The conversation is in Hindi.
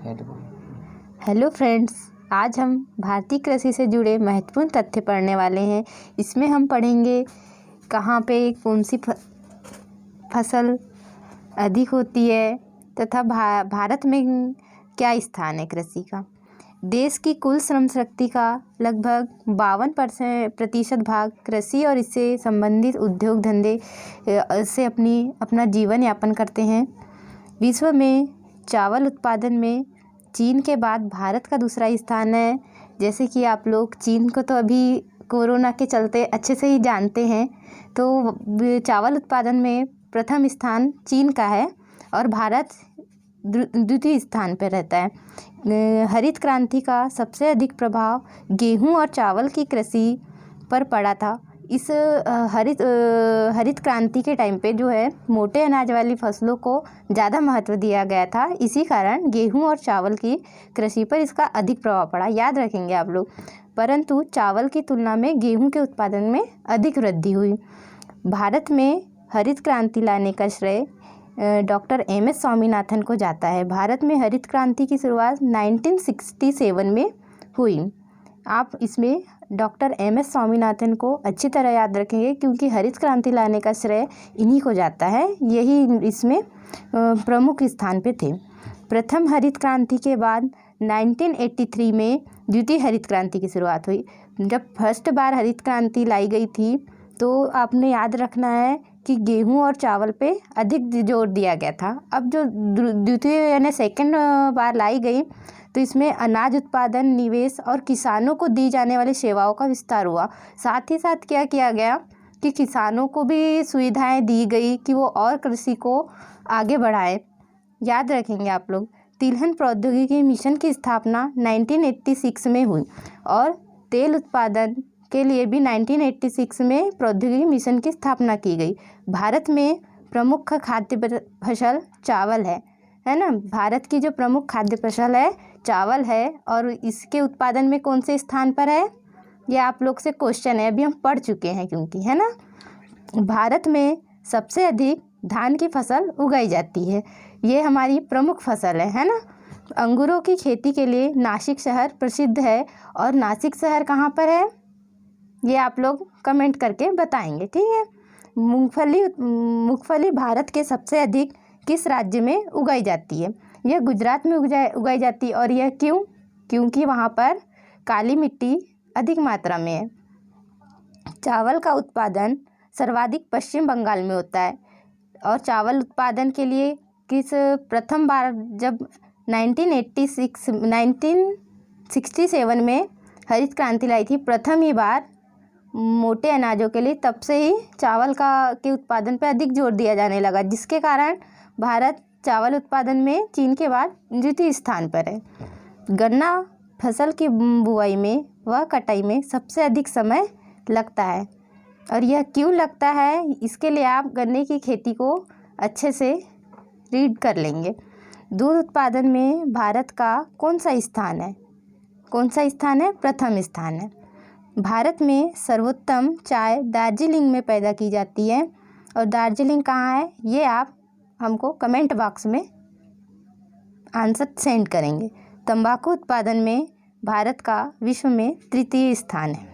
हेलो फ्रेंड्स, आज हम भारतीय कृषि से जुड़े महत्वपूर्ण तथ्य पढ़ने वाले हैं। इसमें हम पढ़ेंगे कहाँ पे कौन सी फसल अधिक होती है तथा भारत में क्या स्थान है कृषि का। देश की कुल श्रम शक्ति का लगभग 52% भाग कृषि और इससे संबंधित उद्योग धंधे से अपना जीवन यापन करते हैं। विश्व में चावल उत्पादन में चीन के बाद भारत का दूसरा स्थान है। जैसे कि आप लोग चीन को तो अभी कोरोना के चलते अच्छे से ही जानते हैं, तो चावल उत्पादन में प्रथम स्थान चीन का है और भारत द्वितीय स्थान पर रहता है। हरित क्रांति का सबसे अधिक प्रभाव गेहूं और चावल की कृषि पर पड़ा था। इस हरित क्रांति के टाइम पे जो है मोटे अनाज वाली फसलों को ज़्यादा महत्व दिया गया था। इसी कारण गेहूं और चावल की कृषि पर इसका अधिक प्रभाव पड़ा, याद रखेंगे आप लोग। परंतु चावल की तुलना में गेहूं के उत्पादन में अधिक वृद्धि हुई। भारत में हरित क्रांति लाने का श्रेय डॉक्टर एम.एस. स्वामीनाथन को जाता है। भारत में हरित क्रांति की शुरुआत 1967 में हुई। आप इसमें डॉक्टर एम.एस. स्वामीनाथन को अच्छी तरह याद रखेंगे क्योंकि हरित क्रांति लाने का श्रेय इन्हीं को जाता है। यही इसमें प्रमुख स्थान पे थे। प्रथम हरित क्रांति के बाद 1983 में द्वितीय हरित क्रांति की शुरुआत हुई। जब फर्स्ट बार हरित क्रांति लाई गई थी तो आपने याद रखना है कि गेहूं और चावल पे अधिक जोर दिया गया था। अब जो द्वितीय यानी सेकंड बार लाई गई तो इसमें अनाज उत्पादन, निवेश और किसानों को दी जाने वाली सेवाओं का विस्तार हुआ। साथ ही साथ क्या किया गया कि किसानों को भी सुविधाएं दी गई कि वो और कृषि को आगे बढ़ाएं। याद रखेंगे आप लोग। तिलहन प्रौद्योगिकी मिशन की स्थापना 1986 में हुई और तेल उत्पादन के लिए भी 1986 में प्रौद्योगिकी मिशन की स्थापना की गई। भारत में प्रमुख खाद्य फसल चावल है ना। भारत की जो प्रमुख खाद्य फसल है चावल है और इसके उत्पादन में कौन से स्थान पर है, ये आप लोग से क्वेश्चन है, अभी हम पढ़ चुके हैं क्योंकि, है ना। भारत में सबसे अधिक धान की फसल उगाई जाती है, ये हमारी प्रमुख फसल है ना। अंगूरों की खेती के लिए नासिक शहर प्रसिद्ध है और नासिक शहर कहाँ पर है ये आप लोग कमेंट करके बताएंगे, ठीक है। मूंगफली भारत के सबसे अधिक किस राज्य में उगाई जाती है? यह गुजरात में उगाई जाती है। और यह क्यों? क्योंकि वहाँ पर काली मिट्टी अधिक मात्रा में है। चावल का उत्पादन सर्वाधिक पश्चिम बंगाल में होता है और चावल उत्पादन के लिए प्रथम बार जब 1967 में हरित क्रांति लाई थी, प्रथम ही बार मोटे अनाजों के लिए, तब से ही चावल के उत्पादन पर अधिक जोर दिया जाने लगा, जिसके कारण भारत चावल उत्पादन में चीन के बाद द्वितीय स्थान पर है। गन्ना फसल की बुआई में व कटाई में सबसे अधिक समय लगता है और यह क्यों लगता है इसके लिए आप गन्ने की खेती को अच्छे से रीड कर लेंगे। दूध उत्पादन में भारत का कौन सा स्थान है? कौन सा स्थान है? प्रथम स्थान है। भारत में सर्वोत्तम चाय दार्जिलिंग में पैदा की जाती है और दार्जिलिंग कहाँ है ये आप हमको कमेंट बॉक्स में आंसर सेंड करेंगे। तंबाकू उत्पादन में भारत का विश्व में तृतीय स्थान है।